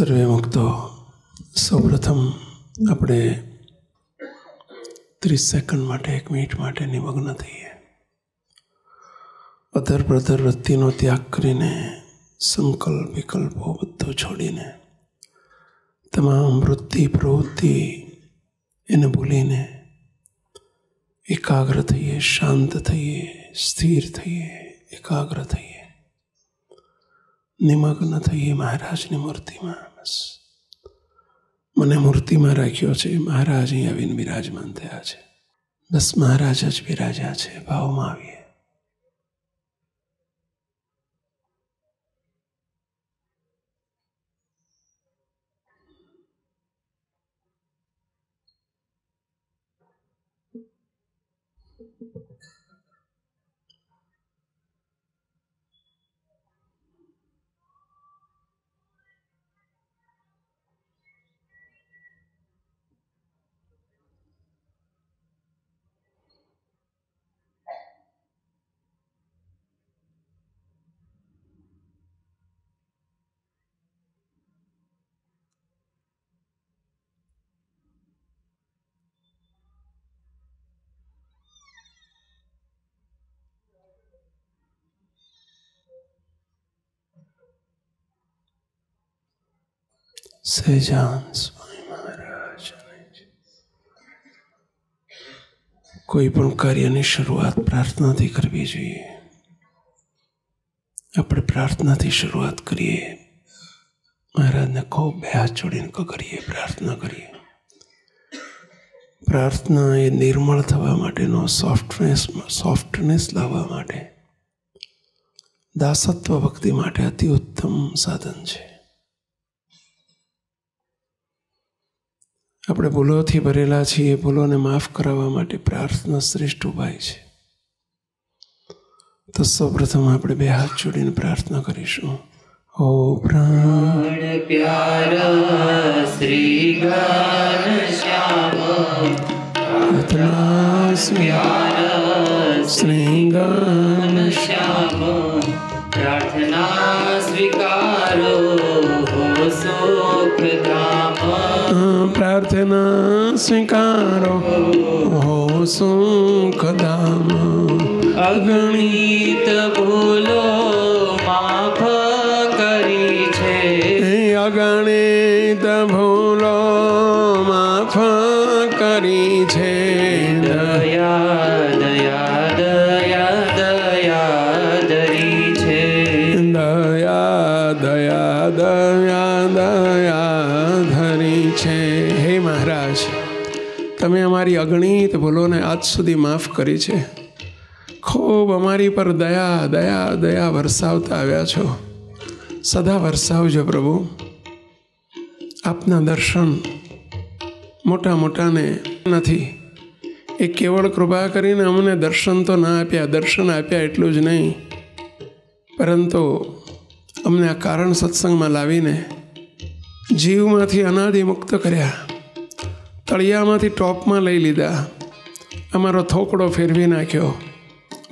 સર્વે મુક્તો સૌપ્રથમ આપણે 30 સેકન્ડ માટે 1 મિનિટ માટે નિમગ્ન થઈએ. અધર પ્રધર વૃત્તિનો ત્યાગ કરીને સંકલ્પ વિકલ્પો બધું છોડીને તમામ વૃત્તિ પ્રવૃત્તિ એને ભૂલીને એકાગ્ર થઈએ, શાંત થઈએ, સ્થિર થઈએ, એકાગ્ર થઈએ, નિમગ્ન થઈએ મહારાજની મૂર્તિમાં. બસ મને મૂર્તિમાં રાખ્યો છે, મહારાજ અહીં આવીને બિરાજમાન થયા છે. બસ મહારાજ જ બિરાજ્યા છે. ભાવમાં આવીએ. સહેજાન સ્વામી મહારાજ. કોઈ પણ કાર્યની શરૂઆત પ્રાર્થનાથી કરવી જોઈએ. આપણે પ્રાર્થનાથી શરૂઆત કરીએ. મહારાજને ખૂબ બે હાથ જોડીને કરીએ, પ્રાર્થના કરીએ. પ્રાર્થના એ નિર્મળ થવા માટેનો સોફ્ટનેસ લાવવા માટે, દાસત્વ ભક્તિ માટે અતિ ઉત્તમ સાધન છે. આપણે ભૂલોથી ભરેલા છીએ. ભૂલોને માફ કરાવવા માટે પ્રાર્થના શ્રેષ્ઠ ઉપાય છે. તો સૌપ્રથમ આપણે બે હાથ જોડીને પ્રાર્થના કરીશું. ઓ પ્રાણ પ્યારા શ્રી ઘનશ્યામ શ્રી ઘનશ્યામ પ્રાર્થના સ્વીકારો સુખધામ. પ્રાર્થના સ્વીકારો હો સુખધામ. અગણિત ભૂલો માફ કરી છે. અગણિત ભૂલો માફ કરી છે. દયા દયા દયા દયા ધરી છે. દયા દયા દયા દયા ધરી છે. હે મહારાજ, તમે અમારી અગણિત ભૂલોને આજ સુધી માફ કરી છે. ખૂબ અમારી પર દયા દયા દયા વરસાવતા આવ્યા છો. સદા વરસાવજો પ્રભુ. આપના દર્શન મોટા મોટાને નથી. એ કેવળ કૃપા કરીને અમને દર્શન તો ના આપ્યા, દર્શન આપ્યા એટલું જ નહીં, પરંતુ અમને આ કારણ સત્સંગમાં લાવીને જીવમાંથી અનાદિ મુક્ત કર્યા. તળિયામાંથી ટોપમાં લઈ લીધા. અમારો થોકડો ફેરવી નાખ્યો.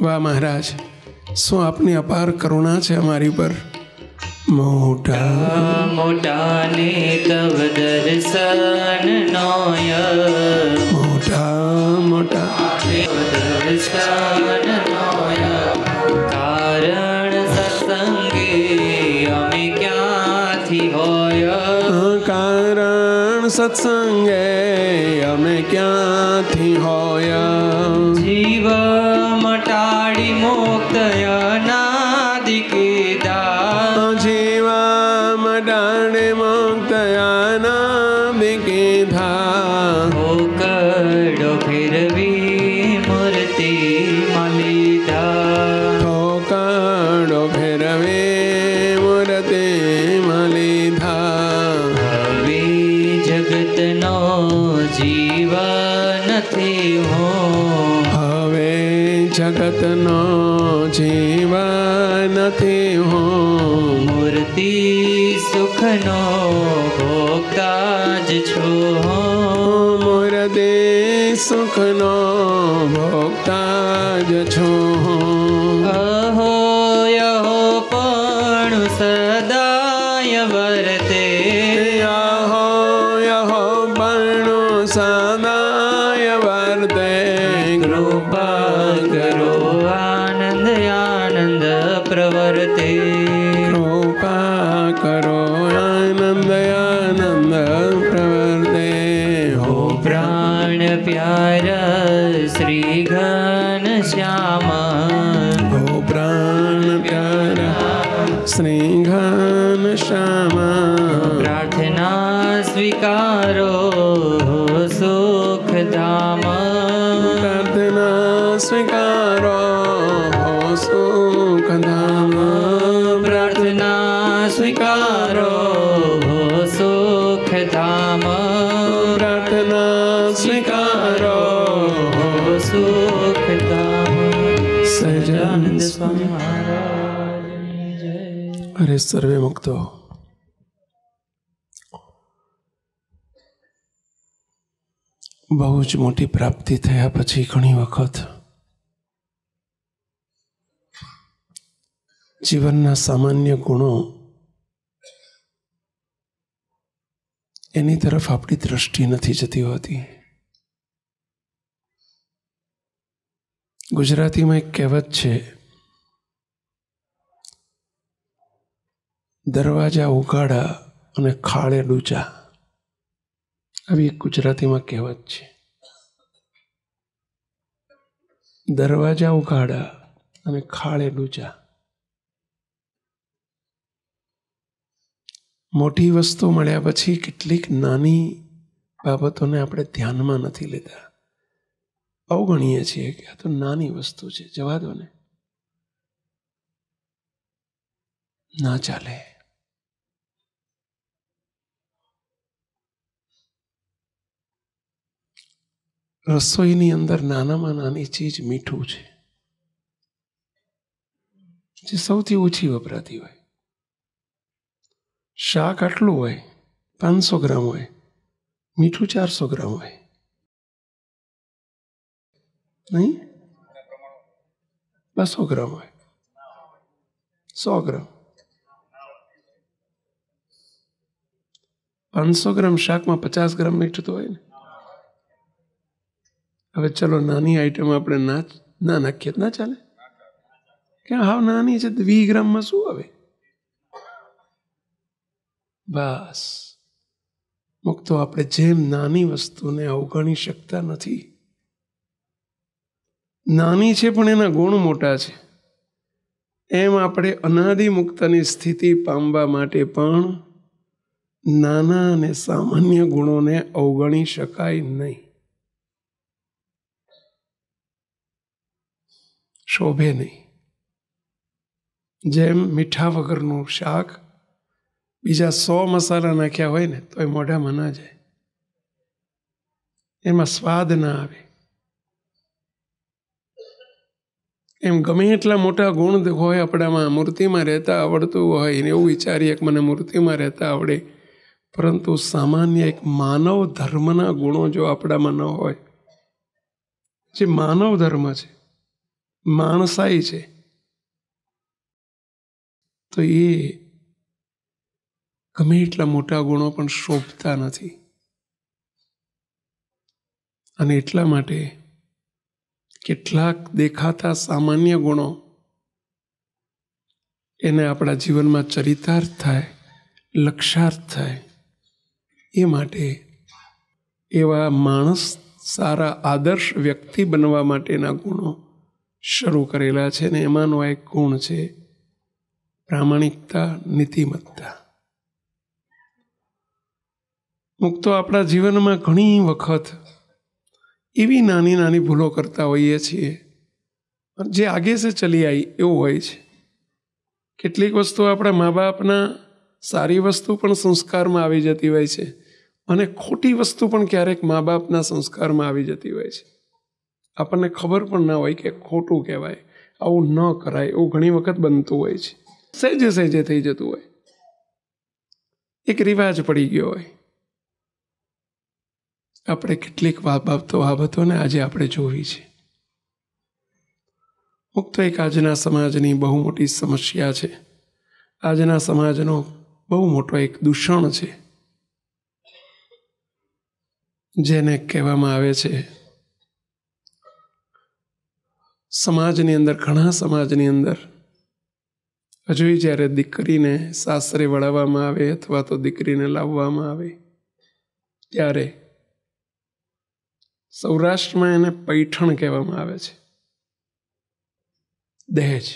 વાહ મહારાજ, શું આપની અપાર કરુણા છે અમારી પર. મોટા મોટા ને તવ દર્શન નોય. મોટા મોટા દર્શન નોય. કારણ સત્સંગે અમે ક્યાંથી હોય. કારણ સત્સંગે અમે ક્યાંથી હોય. જીવ મટાડી મુક્ત અનાદિ કીધા. જીવા મટાડી મુક્ત અનાદિ કીધા. ઠોકડો ફેરવી મૂર્તિ મલિધા. ઠોકડો ફેરવી મૂર્તિ મલિધા. હવે જગતનો જીવ નથી હું. હવે જગતનો જીવ નથી હું. મૂર્તિ સુખનો ભોગતા જ છું. મૂર્તિ સુખનો ભોગતા જ છું. અહો યહો પણ સદાય વર્તે. સદાય વર્તે કૃપા કરો આનંદ આનંદ પ્રવર્તે કૃપા કરો આનંદ આનંદ પ્રવર્તે હો પ્રાણ પ્યારા શ્રી ઘનશ્યામ હો પ્રાણ પ્યારા શ્રી ઘનશ્યામ પ્રાર્થના સ્વીકારો સુખધામ પ્રાર્થના સ્વીકારો સુખધામ પ્રાર્થના સ્વીકારો સુખધામ પ્રાર્થના સ્વીકારો સુખધામ સહજાનંદ સ્વામી મહારાજની જય. અરે સર્વે મુક્તો, બહુ જ મોટી પ્રાપ્તિ થયા પછી ઘણી વખત જીવનના સામાન્ય ગુણો એની તરફ આપણી દ્રષ્ટિ નથી જતી હોતી. ગુજરાતીમાં એક કહેવત છે, દરવાજા ઉઘાડા અને ખાડે ડૂચા. આવી એક ગુજરાતીમાં કહેવત છે. દરવાજા ઉઘાડા અને ખાડે ડૂચા. મોટી વસ્તુ મળ્યા પછી કેટલીક નાની બાબતોને આપણે ધ્યાનમાં નથી લેતા, અવગણીએ છીએ કે આ તો નાની વસ્તુ છે, જવા દો ને, ના ચાલે. રસોઈની અંદર નાનામાં નાની ચીજ મીઠું છે, જે સૌથી ઓછી વપરાતી હોય. શાક આટલું હોય, 500 ગ્રામ હોય, મીઠું 400 ગ્રામ હોય, નહીં 200 ગ્રામ હોય, 100 ગ્રામ. 500 ગ્રામ શાકમાં 50 ગ્રામ મીઠું તો હોય ને. હવે ચલો નાની આઈટમ આપણે ના નાખીએ ના ચાલે, કે હાવ નાની છે, 20 ગ્રામમાં શું આવે? બસ મુક્તો આપણે જેમ નાની વસ્તુને અવગણી શકતા નથી, નાની છે પણ એના ગુણ મોટા છે, એમ આપણે અનાદિ મુક્તની સ્થિતિ પામવા માટે પણ નાના અને સામાન્ય ગુણોને અવગણી શકાય નહીં. શોભે નહીં. જેમ મીઠા વગરનું શાક બીજા 100 મસાલા નાખ્યા હોય ને તો એ મોઢામાં ના જાય, એમાં સ્વાદ ના આવે. એમ ગમે એટલા મોટા ગુણ હોય આપણામાં, મૂર્તિમાં રહેતા આવડતું હોય ને એવું વિચારીએ કે મને મૂર્તિમાં રહેતા આવડે, પરંતુ સામાન્ય એક માનવ ધર્મના ગુણો જો આપણામાં ન હોય, જે માનવ ધર્મ છે, માણસાઈ છે, તો એ ગમે એટલા મોટા ગુણો પણ શોભતા નથી. અને એટલા માટે કેટલાક દેખાતા સામાન્ય ગુણો એને આપણા જીવનમાં ચરિતાર્થ થાય, લક્ષાર્થ થાય, એ માટે એવા માણસ, સારા આદર્શ વ્યક્તિ બનવા માટેના ગુણો શરૂ કરેલા છે. ને એમાંનો એક ગુણ છે પ્રામાણિકતા, નીતિમત્તા. મુક્તો આપણા જીવનમાં ઘણી વખત એવી નાની નાની ભૂલો કરતા હોઈએ છીએ જે આગે સે ચલી આવી એવું હોય છે. કેટલીક વસ્તુ આપણા મા બાપના સારી વસ્તુ પણ સંસ્કારમાં આવી જતી હોય છે, અને ખોટી વસ્તુ પણ ક્યારેક મા બાપના સંસ્કારમાં આવી જતી હોય છે. આપણને ખબર પણ ના હોય કે ખોટું કહેવાય, આવું ન કરાય, એવું ઘણી વખત બનતું હોય છે. સહેજે સહેજે થઈ જતું હોય, એક રિવાજ પડી ગયો હોય. આપણે કેટલીક બાબતોને આજે આપણે જોવી છે. મુક્ત એક આજના સમાજની બહુ મોટી સમસ્યા છે. આજના સમાજનો બહુ મોટો એક દૂષણ છે. જેને કહેવામાં આવે છે સમાજની અંદર, ઘણા સમાજની અંદર હજુ જ્યારે દીકરીને સાસરે વળાવવામાં આવે અથવા તો દીકરીને લાવવામાં આવે ત્યારે સૌરાષ્ટ્રમાં એને પૈઠણ કહેવામાં આવે છે. દહેજ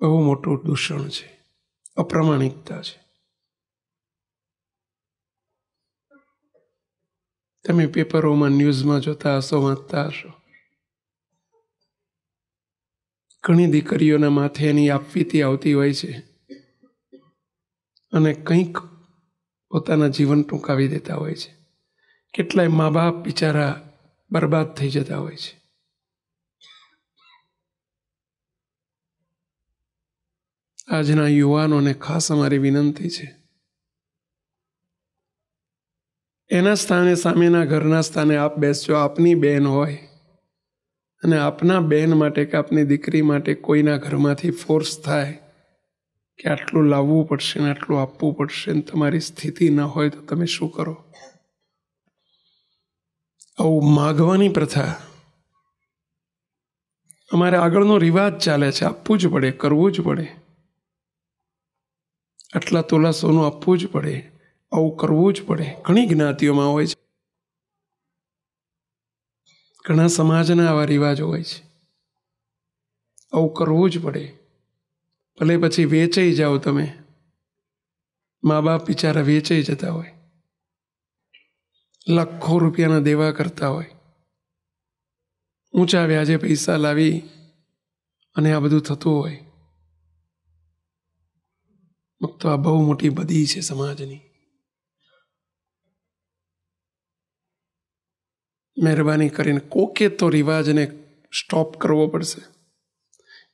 બહુ મોટું દૂષણ છે, અપ્રામાણિકતા છે. તમે પેપરોમાં, ન્યૂઝમાં જોતા હશો, વાંચતા હશો. ઘણી દીકરીઓના માથે એની આપવીતી આવતી હોય છે અને કંઈક પોતાના જીવન ટૂંકાવી દેતા હોય છે. કેટલાય મા બાપ બિચારા બરબાદ થઈ જતા હોય છે. આજના યુવાનોને ખાસ અમારી વિનંતી છે, એના સ્થાને, સામેના ઘરના સ્થાને આપ બેસજો. આપની બહેન હોય અને આપના બહેન માટે કે આપની દીકરી માટે કોઈના ઘરમાંથી ફોર્સ થાય કે આટલું લાવવું પડશે ને આટલું આપવું પડશે ને તમારી સ્થિતિ ન હોય તો તમે શું કરો? આવું માગવાની પ્રથા અમારે આગળનો રિવાજ ચાલે છે. આપવું જ પડે, કરવું જ પડે. આટલા તોલા સોનું આપવું જ પડે, આવું કરવું જ પડે. ઘણી જ્ઞાતિઓમાં હોય છે, ઘણા સમાજના આવા રિવાજો હોય છે. આવું કરવું જ પડે. ભલે પછી વેચાઈ જાઓ તમે, મા બાપ બિચારા વેચાઈ જતા હોય, લાખો રૂપિયાના દેવા કરતા હોય, ઊંચા વ્યાજે પૈસા લાવી અને આ બધું થતું હોય. તો આ બહુ મોટી બદી છે સમાજની. મહેરબાની કરીને કોકે તો રિવાજને સ્ટોપ કરવો પડશે.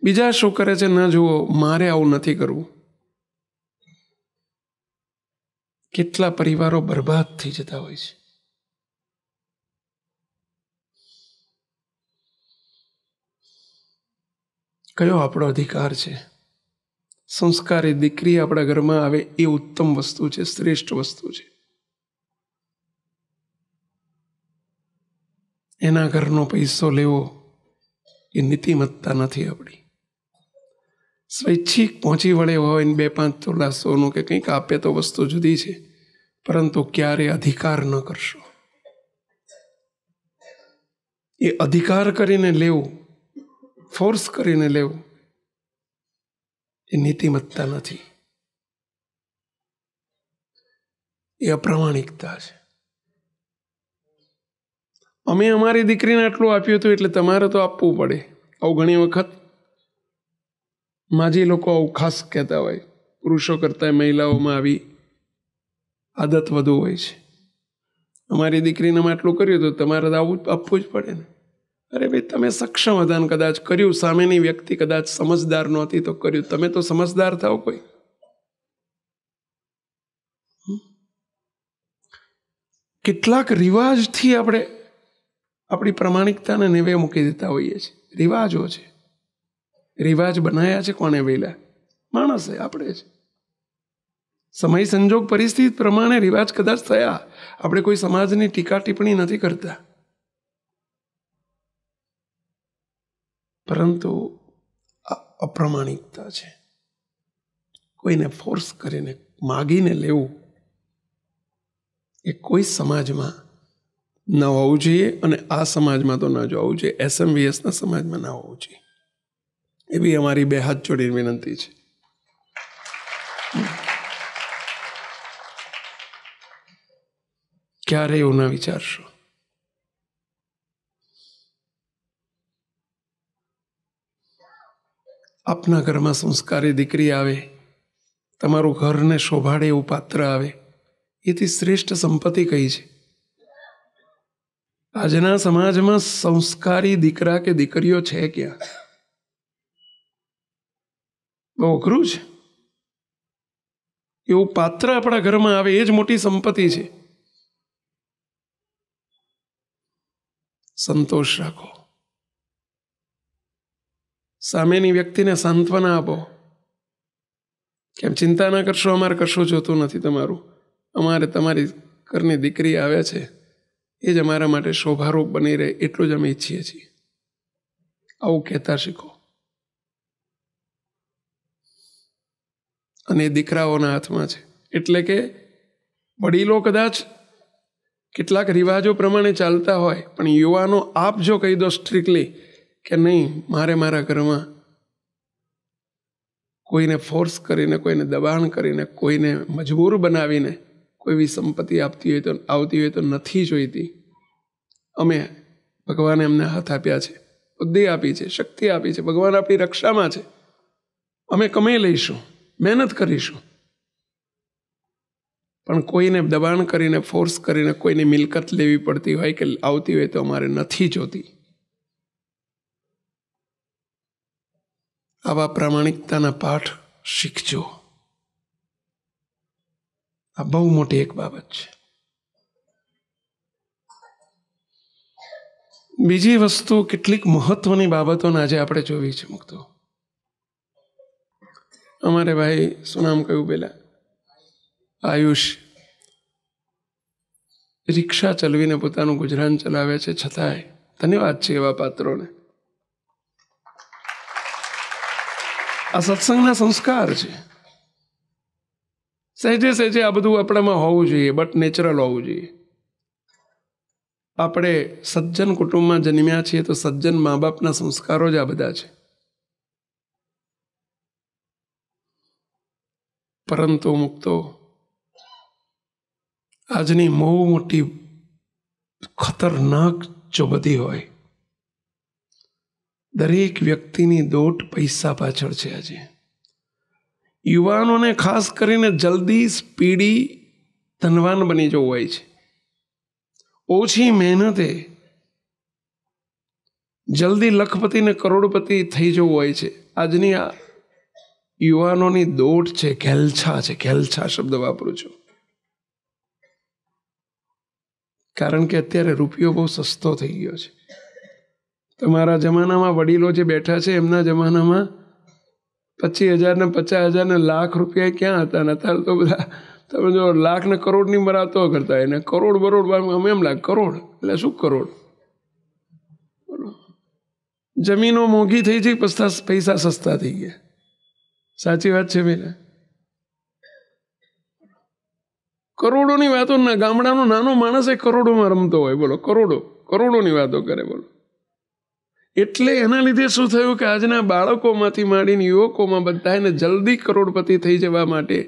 બીજા શું કરે છે ન જુઓ, મારે આવું નથી કરવું. કેટલા પરિવારો બરબાદ થઈ જતા હોય છે. કયો આપણો અધિકાર છે? સંસ્કારી દીકરી આપણા ઘરમાં આવે એ ઉત્તમ વસ્તુ છે, શ્રેષ્ઠ વસ્તુ છે. એના ઘરનો પૈસો લેવો એ નીતિમત્તા નથી આપણી. સ્વૈચ્છિક પહોંચી વળે હોય ને 2-5 તોલા સોનું કે કંઈક આપે તો વસ્તુ જુદી છે, પરંતુ ક્યારે અધિકાર ન કરશો. એ અધિકાર કરીને લેવું, ફોર્સ કરીને લેવું એ નીતિમત્તા નથી, એ અપ્રામાણિકતા છે. અમે અમારી દીકરીને આટલું આપ્યું હતું એટલે તમારે તો આપવું પડે. આવું ઘણી વખત માજી લોકો આવું ખાસ કહેતા હોય. પુરુષો કરતાં મહિલાઓમાં આવી આદત વધુ હોય છે. અમારી દીકરીને અમે આટલું કર્યું તો તમારે તો આવું આપવું જ પડે ને. અરે ભાઈ, તમે સક્ષમ હતા ને કદાચ કર્યું, સામેની વ્યક્તિ કદાચ સમજદાર નહોતી તો કર્યું. તમે તો સમજદાર થાવ કોઈ. કેટલાક રિવાજથી આપણે આપણી પ્રામાણિકતાને નેવે મૂકી દેતા હોઈએ છીએ. રિવાજો છે. રિવાજ બનાવ્યા છે કોણે? વહેલા માણસે, આપણે છે. સમય સંજોગ પરિસ્થિતિ પ્રમાણે રિવાજ કદાચ થયા. આપણે કોઈ સમાજની ટીકા ટિપ્પણી નથી કરતા, પરંતુ આ અપ્રામાણિકતા છે. કોઈને ફોર્સ કરીને માગીને લેવું એ કોઈ સમાજમાં ન હોવું જોઈએ, અને આ સમાજમાં તો ન જ હોવું જોઈએ. SMVSના સમાજમાં ના હોવું જોઈએ. એવી અમારી 2 હાથ જોડીને વિનંતી છે. ક્યારે એવું ના વિચારશો. આપના ઘરમાં સંસ્કારી દીકરી આવે, તમારું ઘરને શોભાડે એવું પાત્ર આવે, એથી શ્રેષ્ઠ સંપત્તિ કઈ છે? આજના સમાજમાં સંસ્કારી દીકરા કે દીકરીઓ છે ક્યાં? બહુ અઘરું છે. એવું પાત્ર આપણા ઘરમાં આવે એ જ મોટી સંપત્તિ છે. સંતોષ રાખો. સામેની વ્યક્તિને સાંત્વના આપો. કેમ ચિંતા ના કરશો, અમારે કશું જોતું નથી તમારું, અમારે તમારી ઘરની દીકરી આવે છે એ જ અમારા માટે શોભારૂપ બની રહે એટલું જ અમે ઈચ્છીએ છીએ. આવું કહેતા શીખો. અને દીકરાઓના હાથમાં છે. એટલે કે વડીલો કદાચ કેટલાક રિવાજો પ્રમાણે ચાલતા હોય, પણ યુવાનો આપ જો કહી દો સ્ટ્રિક્ટલી કે નહીં, મારે મારા ઘરમાં કોઈને ફોર્સ કરીને, કોઈને દબાણ કરીને, કોઈને મજબૂર બનાવીને કોઈ એવી સંપત્તિ આવતી હોય તો નથી જોઈતી. અમે ભગવાને અમને હાથ આપ્યા છે, બુદ્ધિ આપી છે, શક્તિ આપી છે, ભગવાન આપણી રક્ષામાં છે, અમે કમાઈ લઈશું, મહેનત કરીશું, પણ કોઈને દબાણ કરીને, ફોર્સ કરીને કોઈની મિલકત લેવી પડતી હોય કે આવતી હોય તો અમારે નથી જોતી. આવા પ્રામાણિકતાના પાઠ શીખજો. આ બહુ મોટી એક બાબત છે. બીજી વસ્તુ, કેટલીક મહત્વની બાબતોને આજે આપણે જોવી છે મુક્તો. અમારે ભાઈ શું નામ કહ્યું પેલા, આયુષ, રિક્ષા ચલાવીને પોતાનું ગુજરાન ચલાવે છે, છતાંય ધન્યવાદ છે એવા પાત્રોને. આ સત્સંગના સંસ્કાર છે. સહેજે સહેજે આ બધું આપણામાં હોવું જોઈએ, બટ નેચરલ હોવું જોઈએ. આપણે સજ્જન કુટુંબમાં જન્મ્યા છીએ તો સજ્જન મા બાપના સંસ્કારો જ આ બધા છે. પરંતુ મુક્તો આજની બહુ મોટી ખતરનાક જો બધી હોય, દરેક વ્યક્તિની દોટ પૈસા પાછળ છે. આજે યુવાનોને ખાસ કરીને જલ્દી સ્પીડી ધનવાન બની જવું હોય છે, ઓછી મહેનતે જલ્દી લખપતિ ને કરોડપતિ થઈ જવું હોય છે. આજની આ યુવાનોની દોટ છે, ઘેલછા છે. ઘેલછા શબ્દ વાપરું છું કારણ કે અત્યારે રૂપિયો બહુ સસ્તો થઈ ગયો છે. તમારા જમાનામાં વડીલો જે બેઠા છે એમના જમાનામાં 25,000 ને 50,000 ને લાખ રૂપિયા ક્યાં હતા? અત્યારે તો બધા તમે જો લાખ ને કરોડની મરાતો કરતા એને કરોડ બરોડ અમે એમ લાગે કરોડ એટલે શું કરોડ? જમીનો મોંઘી થઈ છે, પૈસા સસ્તા થઈ ગયા. સાચી વાત છે બેન. કરોડોની વાતો ના, ગામડાનો નાનો માણસ એ કરોડોમાં રમતો હોય. બોલો, કરોડોની વાતો કરે. બોલો, એટલે એના લીધે શું થયું કે આજના બાળકોમાંથી માંડીને યુવકોમાં બધાને જલ્દી કરોડપતિ થઈ જવા માટે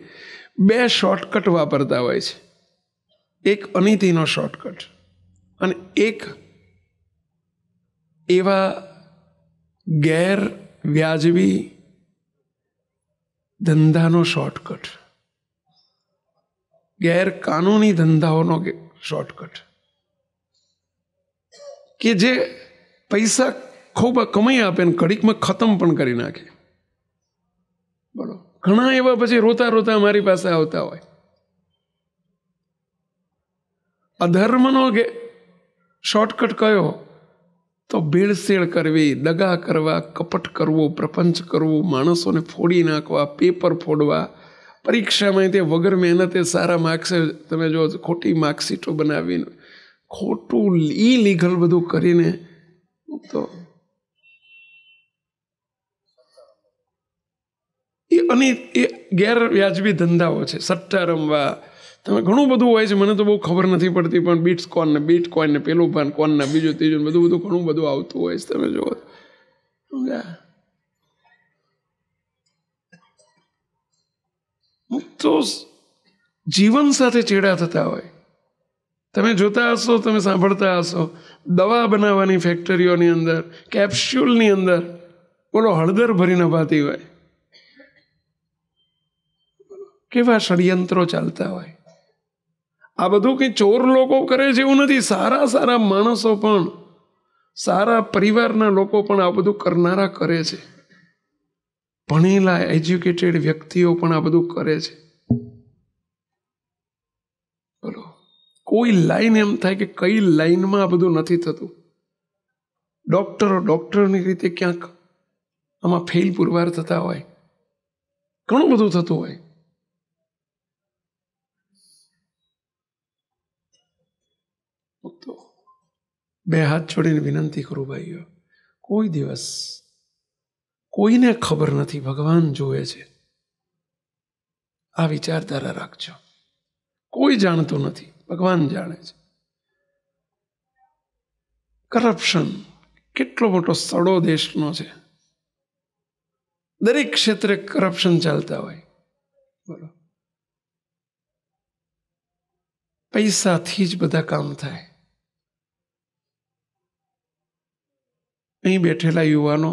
2 શોર્ટકટ વાપરતા હોય છે. એક અનીતિનો શોર્ટકટ અને એક એવા ગેરવ્યાજબી ધંધાનો શોર્ટકટ, ગેરકાનૂની ધંધાઓનો શોર્ટકટ, કે જે પૈસા ખૂબ કમાઈ આપે ને ઘડીકમાં ખતમ પણ કરી નાખે. બોલો, ઘણા એવા પછી રોતા રોતા મારી પાસે આવતા હોય. અધર્મનો શોર્ટકટ કયો? તો ભેળસેળ કરવી, દગા કરવા, કપટ કરવું, પ્રપંચ કરવું, માણસોને ફોડી નાખવા, પેપર ફોડવા, પરીક્ષામાં તે વગર મહેનતે સારા માર્ક્સે તમે જો ખોટી માર્કશીટો બનાવીને ખોટું ઇલીગલ બધું કરીને તો એ ગેરવ્યાજબી ધંધાઓ છે. સટ્ટા રમવા, તમે ઘણું બધું હોય છે, મને તો બહુ ખબર નથી પડતી, પણ બીટ કોઈન ને પેલું પાન કોનના બીજું ત્રીજું બધું ઘણું બધું આવતું હોય છે. તમે જુઓ તો જીવન સાથે ચેડા થતા હોય. તમે જોતા હશો, તમે સાંભળતા હશો, દવા બનાવવાની ફેક્ટરીઓની અંદર, કેપ્સ્યુલની અંદર બોલો હળદર ભરીને અપાતી હોય. કેવા ષડયંત્રો ચાલતા હોય. આ બધું કંઈ ચોર લોકો કરે છે એવું નથી. સારા માણસો પણ, સારા પરિવારના લોકો પણ આ બધું કરનારા કરે છે. ભણેલા એજ્યુકેટેડ વ્યક્તિઓ પણ આ બધું કરે છે. બોલો, કોઈ લાઈન એમ થાય કે કઈ લાઈનમાં આ બધું નથી થતું. ડોક્ટરની રીતે ક્યાંક આમાં ફેલ પુરવાર થતા હોય, ઘણું બધું થતું હોય. તો બે હાથ છોડીને વિનંતી કરું ભાઈઓ, કોઈ દિવસ કોઈને ખબર નથી, ભગવાન જોવે છે, આ વિચારધારા રાખજો. કોઈ જાણતું નથી, ભગવાન જાણે છે. કરપ્શન કેટલો મોટો સડો દેશનો છે. દરેક ક્ષેત્રે કરપ્શન ચાલતા હોય. બોલો, પૈસાથી જ બધા કામ થાય. અહીં બેઠેલા યુવાનો,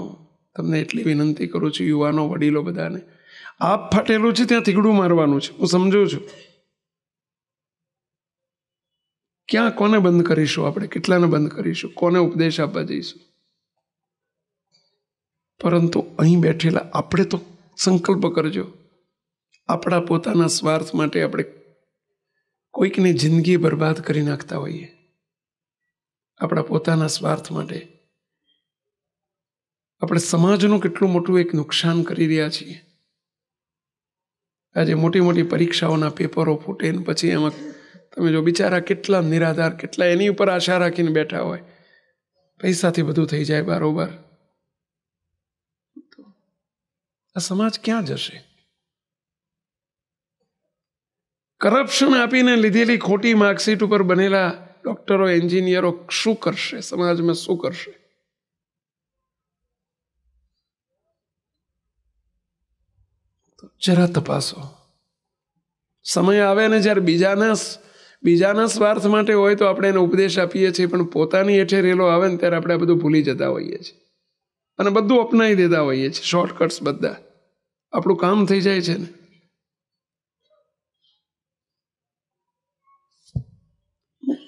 તમને એટલી વિનંતી કરું છું, યુવાનો વડીલો બધાને, આપ ફાટેલું છે ત્યાં થીગડું મારવાનું છે. હું સમજુ છું. ક્યાં કોને બંધ કરીશું આપણે, કેટલાને બંધ કરીશું, કોને ઉપદેશ આપવા જઈશું? પરંતુ અહીં બેઠેલા આપણે તો સંકલ્પ કરજો. આપણા પોતાના સ્વાર્થ માટે આપણે કોઈકની જિંદગી બરબાદ કરી નાખતા હોઈએ. આપણા પોતાના સ્વાર્થ માટે આપણે સમાજનું કેટલું મોટું એક નુકસાન કરી રહ્યા છીએ. આજે મોટી મોટી પરીક્ષાઓના પેપરો ફૂટે ને પછી એમાં તમે જો બિચારા કેટલા નિરાધાર, કેટલા એની ઉપર આશા રાખીને બેઠા હોય, પૈસાથી બધું થઈ જાય બારોબાર. આ સમાજ ક્યાં જશે? કરપ્શન આપીને લીધેલી ખોટી માર્કશીટ ઉપર બનેલા ડોક્ટરો, એન્જિનિયરો શું કરશે? સમાજમાં શું કરશે? જરા તપાસો. સમય આવે ને જ્યારે બીજાના સ્વાર્થ માટે હોય તો આપણે એને ઉપદેશ આપીએ છીએ, પણ પોતાની હેઠે રેલો આવે ને ત્યારે આપણે બધું ભૂલી જતા હોઈએ છીએ અને બધું અપનાવી દેતા હોઈએ છીએ. શોર્ટકટ્સ બધા, આપણું કામ થઈ જાય છે ને.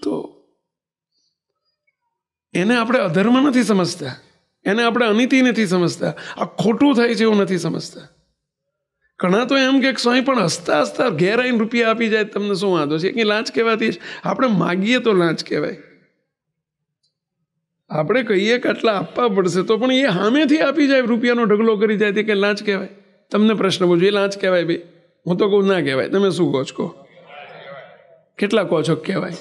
તો એને આપણે અધર્મ નથી સમજતા, એને આપણે અનીતિ નથી સમજતા, આ ખોટું થાય છે એવું નથી સમજતા. ઘણા તો એમ કે સ્વામી પણ હસતા હસતા ઘેર આવીને રૂપિયા આપી જાય, તમને શું વાંધો છે? કે લાંચ કહેવાતી આપણે માગીએ તો લાંચ કહેવાય. આપણે કહીએ કે આટલા આપવા પડશે તો પણ એ સામેથી આપી જાય, રૂપિયાનો ઢગલો કરી જાય કે લાંચ કહેવાય? તમને પ્રશ્ન પૂછું, એ લાંચ કહેવાય? ભાઈ હું તો કહું ના કહેવાય. તમે શું કહો છો? કેટલા કહો છો કહેવાય?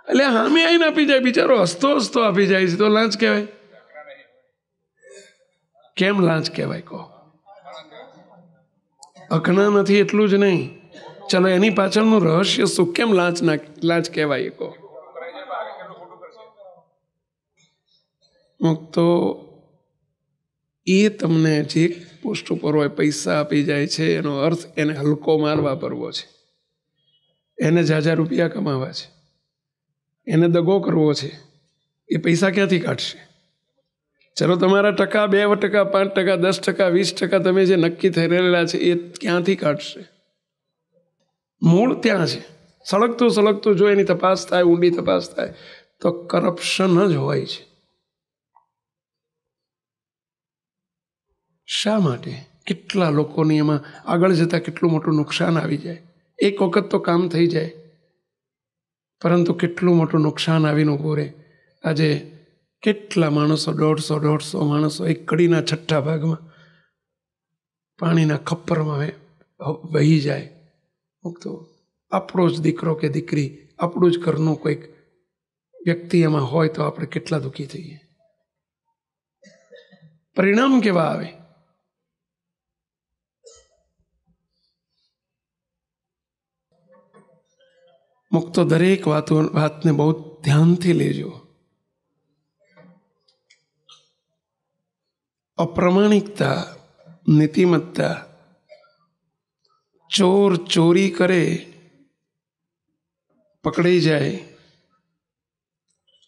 એટલે સામે આવીને આપી જાય, બિચારો હસતો હસતો આપી જાય છે તો લાંચ કહેવાય? કેમ લાંચ કહેવાય કહો? અઘના નથી એટલું જ નહીં, ચલો એની પાછળનું રહસ્ય શું? કેમ લાંચ કહેવાય કહો? તો એ તમને જે પોસ્ટ ઉપર હોય પૈસા આપી જાય છે, એનો અર્થ એને હલકો મારવા પરવો છે, એને ઝાઝા રૂપિયા કમાવા છે, એને દગો કરવો છે. એ પૈસા ક્યાંથી કાઢશે? ચલો તમારા ટકા 2%, 5%, 10%, 20% તમે જે નક્કી થઈ રહેલા છે એ ક્યાંથી કાઢશે? મૂળ ત્યાં છે. સળગતું જો એની તપાસ થાય, ઊંડી તપાસ થાય તો કરપ્શન જ હોય છે. શા માટે? કેટલા લોકોની એમાં આગળ જતા કેટલું મોટું નુકસાન આવી જાય. એક વખત તો કામ થઈ જાય, પરંતુ કેટલું મોટું નુકસાન આવીને ઊભું રહે. આજે કેટલા માણસો, 150 માણસો એક કડીના 6ઠ્ઠા ભાગમાં પાણીના ખપ્પરમાં વહી જાય. તો આપણો જ દીકરો કે દીકરી, આપણું જ ઘરનું કોઈક વ્યક્તિ એમાં હોય તો આપણે કેટલા દુઃખી થઈએ. પરિણામ કેવા આવે? મુક્તો દરેક વાતને બહુ ધ્યાનથી લેજો. અપ્રામાણિકતા, નીતિમત્તા, ચોરી કરે, પકડાઈ જાય.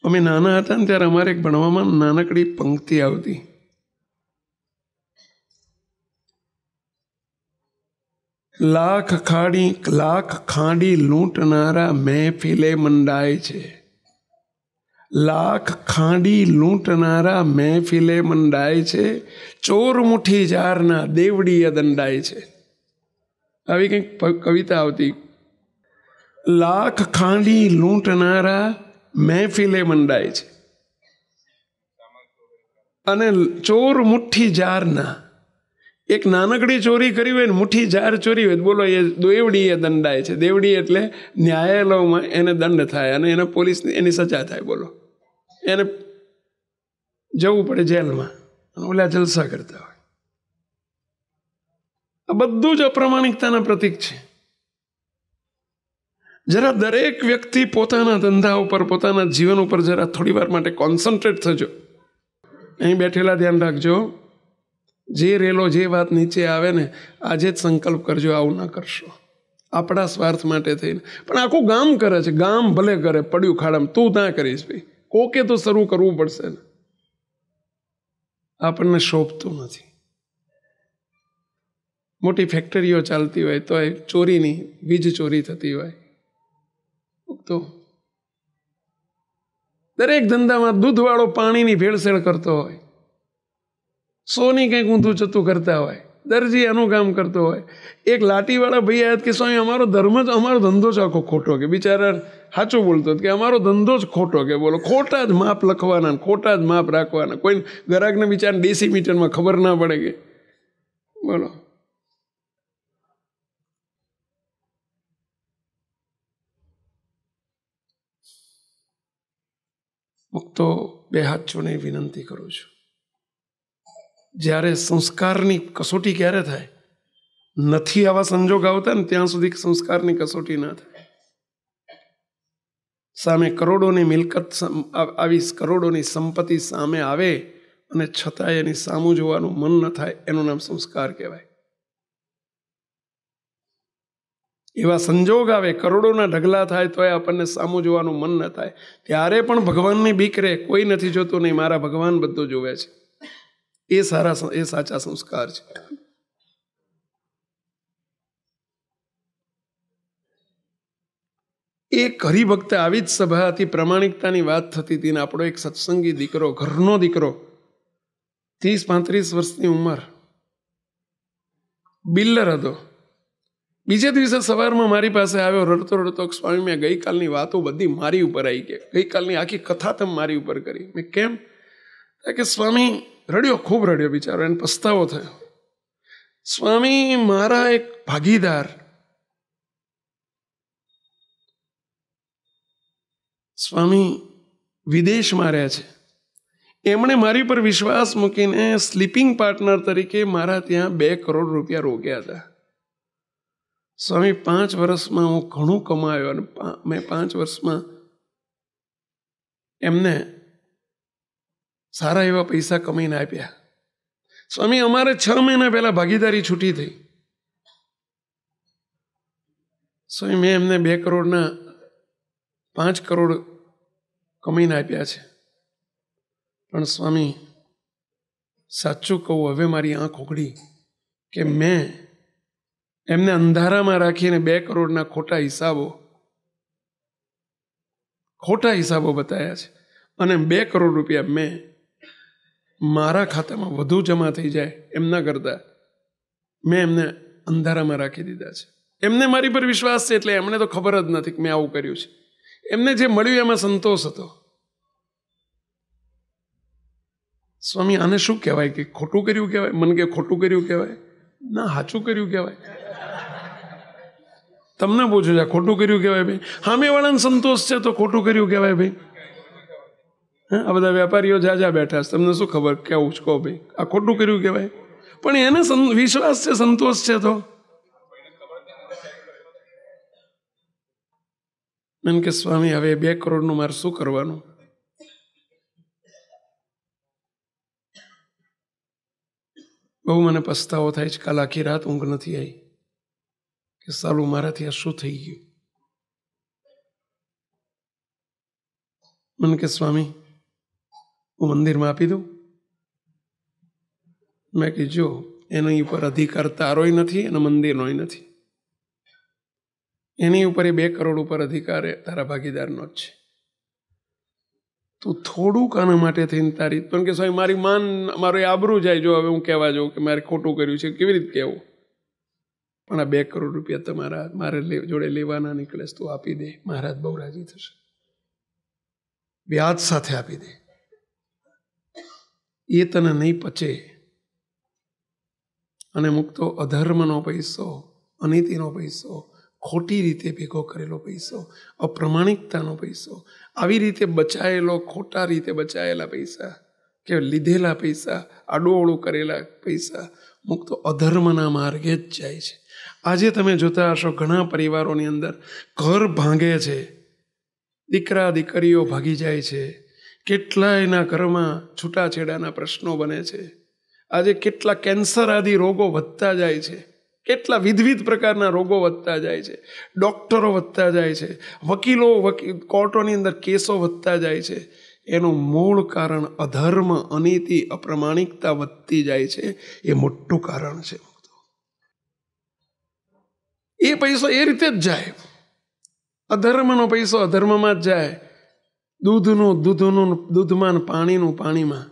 અમે નાના હતા ને ત્યારે અમારે ભણવામાં નાનકડી પંક્તિ આવતી, લાખ ખાંડી લૂંટનારા મહેફિલે મંડાય છે. લાખ ખાંડી લૂંટનારા મહેફિલે મંડાય છે, ચોર મુઠ્ઠી જારના દેવડીએ દંડાય છે. આવી કંઈક કવિતા આવતી. લાખ ખાંડી લૂંટનારા મહેફિલે મંડાય છે અને ચોર મુઠ્ઠી જારના એક નાનકડી ચોરી કરી હોય ને મુઠ્ઠી જાર ચોરી હોય, બોલો એ દેવડી એ દંડાય છે. દેવડી એટલે ન્યાયાલયમાં એને દંડ થાય અને એને પોલીસ એની સજા થાય. બોલો, એને જવું પડે જેલમાં, ઓલા જલસા કરતા હોય. આ બધું જ અપ્રામાણિકતાના પ્રતીક છે. જરા દરેક વ્યક્તિ પોતાના ધંધા ઉપર, પોતાના જીવન ઉપર જરા થોડી વાર માટે કોન્સન્ટ્રેટ થજો. અહીં બેઠેલા ધ્યાન રાખજો, જે રેલો જે વાત નીચે આવે ને આજે જ સંકલ્પ કરજો આવું ના કરશો. આપણા સ્વાર્થ માટે થઈને પણ આખું ગામ કરે છે. ગામ ભલે કરે, પડ્યું ખાડામાં, તું ના કરીશ ભાઈ. કોકે તો શરૂ કરવું પડશે ને. આપણને શોભતું નથી. મોટી ફેક્ટરીઓ ચાલતી હોય તો એ ચોરીની વીજ ચોરી થતી હોય તો દરેક ધંધામાં દૂધવાળો પાણીની ભેળસેળ કરતો હોય, સોની કંઈક ઊંધું ચતું કરતા હોય, દરજી આનું કામ કરતો હોય. એક લાટીવાળા ભાઈ આવ્યા કે સ્વામી અમારો ધર્મ જ, અમારો ધંધો જ આખો ખોટો. કે બિચારા સાચું બોલતો કે અમારો ધંધો જ ખોટો. કે બોલો, ખોટા જ માપ લખવાના, ખોટા જ માપ રાખવાના. કોઈ ગ્રાહકને બિચારા ડેસીમીટરમાં ખબર ના પડે કે બોલો. તો બે હાથ જોડીને વિનંતી કરું છું, જ્યારે સંસ્કારની કસોટી ક્યારે થાય? નથી આવા સંજોગ આવતા ને ત્યાં સુધી સંસ્કારની કસોટી ના થાય. સામે કરોડોની મિલકત આવી, કરોડોની સંપત્તિ સામે આવે અને છતાંય એની સામું જોવાનું મન ન થાય, એનું નામ સંસ્કાર કહેવાય. એવા સંજોગ આવે, કરોડોના ઢગલા થાય તો આપણને સામું જોવાનું મન ન થાય, ત્યારે પણ ભગવાનની બીક રહે. કોઈ નથી જોતું, નહીં, મારા ભગવાન બધું જોવે છે. એ સાચા સંસ્કાર છે. એક હરિભક્ત આવી જ સભા હતી, પ્રમાણિકતાની વાત થતી હતી ને આપણો એક સત્સંગી દીકરો, ઘરનો દીકરો, 30-35 વર્ષની ઉંમર, બિલ્ડર હતો. બીજે દિવસે સવારમાં મારી પાસે આવ્યો રડતો રડતો, સ્વામી મેં ગઈકાલની વાતો બધી મારી ઉપર આવી ગઈ, ગઈકાલની આખી કથા તમે મારી ઉપર કરી. મેં કેમ? કે સ્વામી, રડ્યો, ખૂબ રડ્યો બિચારો, એને પસ્તાવો થયો. સ્વામી, મારા એક ભાગીદાર સ્વામી વિદેશમાં રહે છે. એમણે મારી પર વિશ્વાસ મૂકીને સ્લીપિંગ પાર્ટનર તરીકે મારા ત્યાં 2 કરોડ રૂપિયા રોક્યા હતા. સ્વામી, 5 વર્ષમાં હું ઘણું કમાયો અને મેં 5 વર્ષમાં એમને સારા એવા પૈસા કમાઈને આપ્યા. સ્વામી, અમારે 6 મહિના પહેલા ભાગીદારી છૂટી થઈ. સ્વામી, મેં એમને 2 કરોડના 5 કરોડ કમાઈને આપ્યા છે. પણ સ્વામી, સાચું કહું, હવે મારી આંખ ઉઘડી કે મેં એમને અંધારામાં રાખીને 2 કરોડના ખોટા હિસાબો બતાવ્યા છે. અને 2 કરોડ રૂપિયા મેં મારા ખાતામાં વધુ જમા થઈ જાય એમના કરતા મેં એમને અંધારામાં રાખી દીધા છે. એમને મારી પર વિશ્વાસ છે, એટલે એમને તો ખબર જ નથી કે મેં આવું કર્યું છે. એમને જે મળ્યું એમાં સંતોષ હતો. સ્વામી, આને શું કહેવાય? કે ખોટું કર્યું કહેવાય? મને કે ખોટું કર્યું કહેવાય? ના, સાચું કર્યું કહેવાય. તમને પૂછું છે, ખોટું કર્યું કહેવાય ભાઈ? સામેવાળાને સંતોષ છે તો ખોટું કર્યું કહેવાય ભાઈ? આ બધા વેપારીઓ જાજા બેઠા છે, તમને શું ખબર કેવું જ કહો ભાઈ, આ ખોટું કર્યું કહેવાય? પણ એને વિશ્વાસ છે, સંતોષ છે. તો એમ કે સ્વામી, હવે 2 કરોડનું મારે શું કરવાનું? બહુ મને પસ્તાવો થાય છે. કાલ આખી રાત ઊંઘ નથી આવી કે સાલું મારાથી આ શું થઈ ગયું. મને કે સ્વામી, હું મંદિરમાં આપી દઉં? મેં કીધું, જો એની ઉપર અધિકાર તારોય નથી અને મંદિરનોય નથી. એની ઉપર એ 2 કરોડ ઉપર અધિકાર તારા ભાગીદારનો જ છે. તું થોડુંક આના માટે થઈને તારી, પણ કે સ્વામી મારી મારું આબરૂ જાય જો હવે હું કહેવા જાઉં કે મારે ખોટું કર્યું છે, કેવી રીતે કહેવું? પણ આ 2 કરોડ રૂપિયા તમારા મારે જોડે લેવાના નીકળે, તું આપી દે, મહારાજ બહુ રાજી થશે. વ્યાજ સાથે આપી દે. એ તને નહીં પચે. અને મુક્તો અધર્મનો પૈસો, અનીતિનો પૈસો, ખોટી રીતે ભેગો કરેલો પૈસો, અપ્રમાણિકતાનો પૈસો, આવી રીતે બચાયેલો, ખોટા રીતે બચાયેલા પૈસા કે લીધેલા પૈસા, આડોઅવળું કરેલા પૈસા મુક્તો અધર્મના માર્ગે જ જાય છે. આજે તમે જોતા હશો ઘણા પરિવારોની અંદર ઘર ભાંગે છે, દીકરા દીકરીઓ ભાગી જાય છે, કેટલાયના ઘરમાં છૂટાછેડાના પ્રશ્નો બને છે. આજે કેટલા કેન્સર આદિ રોગો વધતા જાય છે, કેટલા વિવિધ પ્રકારના રોગો વધતા જાય છે, ડૉક્ટરો વધતા જાય છે, વકીલો કોર્ટોની અંદર કેસો વધતા જાય છે. એનું મૂળ કારણ અધર્મ, અનીતિ, અપ્રમાણિકતા વધતી જાય છે. એ મોટું કારણ છે. એ પૈસો એ રીતે જ જાય, અધર્મનો પૈસો અધર્મમાં જ જાય. દૂધમાં, પાણીનું પાણીમાં.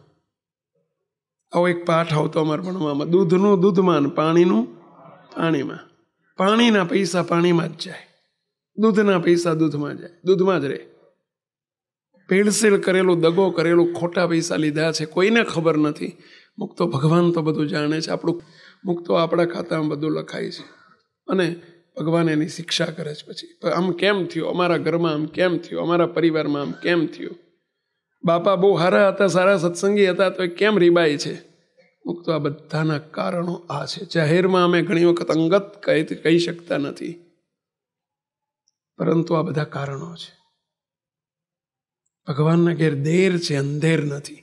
આવો એક પાઠ આવતો અમારા ભણવામાં, દૂધનું દૂધમાં, પાણીનું પાણીમાં. પાણીના પૈસા પાણીમાં જ જાય, દૂધના પૈસા દૂધમાં જાય, દૂધમાં જ રહે. ભેળસેળ કરેલું, દગો કરેલું, ખોટા પૈસા લીધા છે, કોઈને ખબર નથી. મુક્તો ભગવાન તો બધું જાણે છે. આપણું મુક્તો આપણા ખાતામાં બધું લખાય છે અને ભગવાન એની શિક્ષા કરે છે. પછી આમ કેમ થયું, અમારા ઘરમાં આમ કેમ થયું, અમારા પરિવારમાં આમ કેમ થયું, બાપા બહુ સારા હતા, સારા સત્સંગી હતા, તો એ કેમ રીબાય છે. મુક્તો આ બધાના કારણો આ છે. જાહેરમાં અમે ઘણી વખત અંગત કહી શકતા નથી, પરંતુ આ બધા કારણો છે. ભગવાનના ઘેર દેર છે, અંધેર નથી.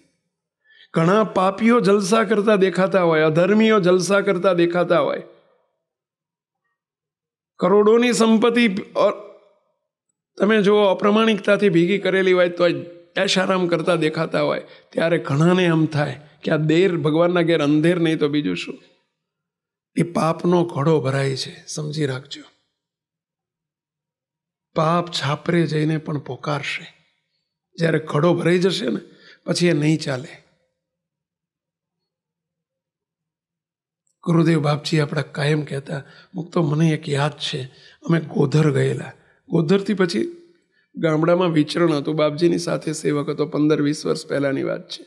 ઘણા પાપીઓ જલસા કરતા દેખાતા હોય, અધર્મીઓ જલસા કરતા દેખાતા હોય, કરોડોની સંપત્તિ તમે જુઓ અપ્રમાણિકતાથી ભેગી કરેલી હોય તો એશ આરામ કરતા દેખાતા હોય, ત્યારે ઘણાને એમ થાય કે આ દેર ભગવાનના ઘેર અંધેર નહીં તો બીજું શું. એ પાપનો ઘડો ભરાય છે, સમજી રાખજો. પાપ છાપરે જઈને પણ પોકારશે. જ્યારે ઘડો ભરાઈ જશે ને પછી એ નહીં ચાલે. ગુરુદેવ બાપજી આપણા કાયમ કહેતા, મુક્તો મને એક યાદ છે, અમે ગોધર ગયેલા. ગોધરથી પછી ગામડામાં વિચરણ હતું, બાપજીની સાથે સેવક હતો, 15-20 વર્ષ પહેલાની વાત છે.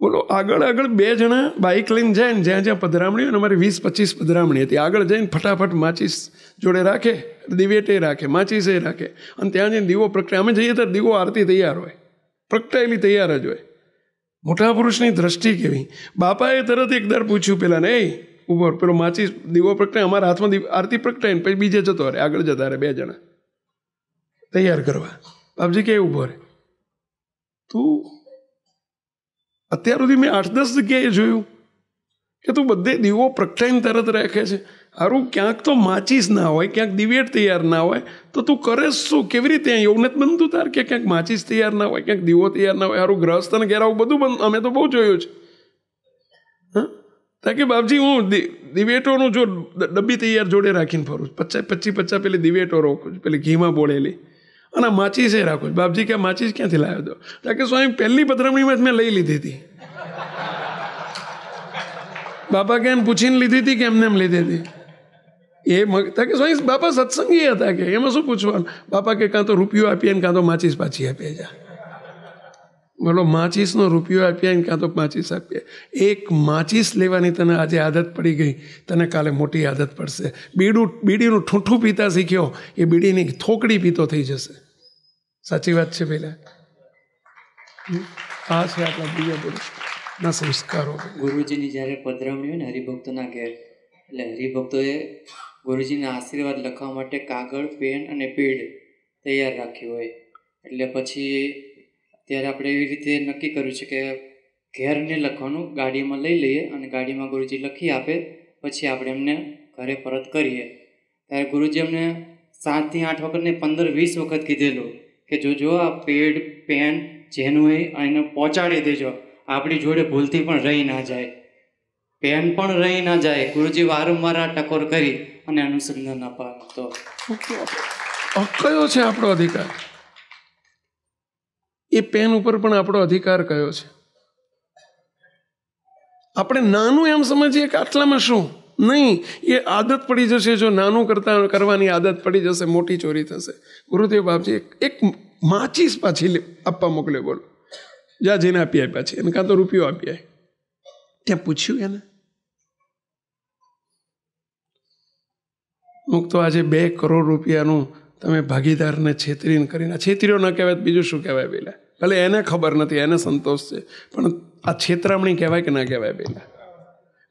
બોલો, આગળ 2 જણા બાઇક લઈને જાય ને, જ્યાં જ્યાં પધરામણી હોય ને, અમારી 20-25 પધરામણી હતી, આગળ જઈને ફટાફટ માચીસ જોડે રાખે, દિવેટે રાખે, માચીસે રાખે, અને ત્યાં જઈને દીવો પ્રગટાય. અમે જઈએ ત્યારે દીવો આરતી તૈયાર હોય, પ્રગટાયેલી તૈયાર જ હોય. મોટા પુરુષની દ્રષ્ટિ કેવી. બાપાએ તરત એકદર પૂછ્યું પેલા ને, એ ઉભો, પેલો માચીસ દીવો પ્રગટાય, અમારા હાથમાં આરતી પ્રગટાય ને પછી બીજે જતો રહે, આગળ જતા રહે 2 જણા તૈયાર કરવા. બાપજી કે ઉભો રહે, તું અત્યાર સુધી મેં 8-10 જગ્યાએ જોયું કે તું બધે દીવો પ્રગટાઈને તરત રાખે છે. હારું ક્યાંક તો માચીસ ના હોય, ક્યાંક દિવેટ તૈયાર ના હોય, તો તું કરે શું? કેવી રીતે એવું નથી બનતું તાર કે ક્યાંક માચીસ તૈયાર ના હોય, ક્યાંક દીવો તૈયાર ના હોય? હારું ગ્રહસ્થને ઘેર આવું બધું અમે તો બહુ જોયું છે. હા, કારણ કે બાપજી હું દિવેટોનું જો ડબ્બી તૈયાર જોડે રાખીને ફરું, 25 પેલી દિવેટો રોકું, પેલી ઘીમાં બોળેલી, અને માચીસે રાખું. બાપજી કે માચીસ ક્યાંથી લાવ્યો હતો? કારણ કે સ્વામી પહેલી પધરામણીમાં જ મેં લઈ લીધી હતી. બાપા કે પૂછીને લીધી હતી કે એમને એમ લીધી હતી? એ કે સ્વામી બાપા સત્સંગી હતા, કે એમાં શું પૂછવાનું? બાપા કે કાં તો રૂપિયો આપીએ ને કાં તો માચીસ પાછી આપીએ. જા બોલો, માચીસનો રૂપિયો આપીએ ને કાં તો માચીસ આપીએ. એક માચીસ લેવાની તને આજે આદત પડી ગઈ, તને કાલે મોટી આદત પડશે. બીડીનું ઠૂંઠું પીતા શીખ્યો, એ બીડીની થોકડી પીતો થઈ જશે. સાચી વાત છે પેલા. આ છે આપણા દિવ્ય પુરુષના સંસ્કારો. ગુરુજીની જ્યારે પધરામણી હોય ને હરિભક્તોના ઘેર, એટલે હરિભક્તોએ ગુરુજીના આશીર્વાદ લખવા માટે કાગળ, પેન અને પેડ તૈયાર રાખ્યું હોય. એટલે પછી ત્યારે આપણે એવી રીતે નક્કી કર્યું છે કે ઘેર નહીં લખવાનું, ગાડીમાં લઈ લઈએ અને ગાડીમાં ગુરુજી લખી આપે, પછી આપણે એમને ઘરે પરત કરીએ. ત્યારે ગુરુજી અમને 7 થી 8 વખત ને 15-20 વખત કીધેલું કે જો આ પેડ, પેન જેનું હોય એને પહોંચાડી દેજો, આપણી જોડે ભૂલથી પણ રહી ના જાય, પેન પણ રહી ના જાય. ગુરુજી વારંવાર આ ટકોર કરી અને અનુસંધાન અપાવતો. કયો છે આપણો અધિકાર? એ પેન ઉપર પણ આપણો અધિકાર કયો છે? આપણે નાનું એમ સમજીએ કે આટલામાં શું નહીં, એ આદત પડી જશે. જો નાનું કરવાની આદત પડી જશે, મોટી ચોરી થશે. ગુરુદેવ બાપજી એક માચીસ પાછી આપવા મોકલે. બોલો, જ્યાં જઈને આપી આપ્યા છે, એને કાં તો રૂપિયો આપી આય. ત્યાં પૂછ્યું એને, મુક્તો આજે 2 કરોડ રૂપિયાનું તમે ભાગીદારને છેતરીને કરીને, છેતરીઓ ન કહેવાય બીજું શું કહેવાય પહેલાં? ભલે એને ખબર નથી, એને સંતોષ છે, પણ આ છેતરામણી કહેવાય કે ના કહેવાય પહેલાં?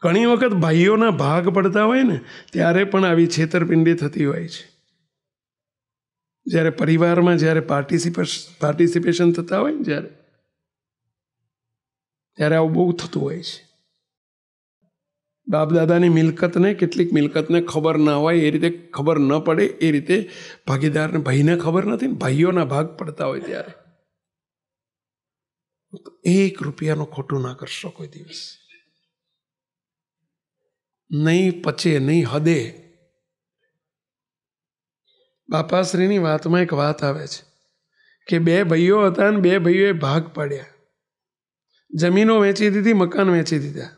ઘણી વખત ભાઈઓના ભાગ પડતા હોય ને ત્યારે પણ આવી છેતરપિંડી થતી હોય છે. જ્યારે પરિવારમાં જ્યારે પાર્ટિસિપેશન થતા હોય ને ત્યારે આવું બહુ થતું હોય છે. બાપ દાદાની મિલકતને, કેટલીક મિલકતને ખબર ના હોય, એ રીતે ખબર ન પડે એ રીતે ભાગીદારને, ભાઈને ખબર નથી ને ભાઈઓના ભાગ પડતા હોય ત્યારે 1 રૂપિયાનું ખોટું ના કરશો કોઈ દિવસ. નહીં પચે, નહીં હદે. બાપાશ્રીની વાતમાં એક વાત આવે છે કે 2 ભાઈઓ હતા ને 2 ભાઈઓએ ભાગ પાડ્યા. જમીનો વેચી દીધી, મકાન વેચી દીધા.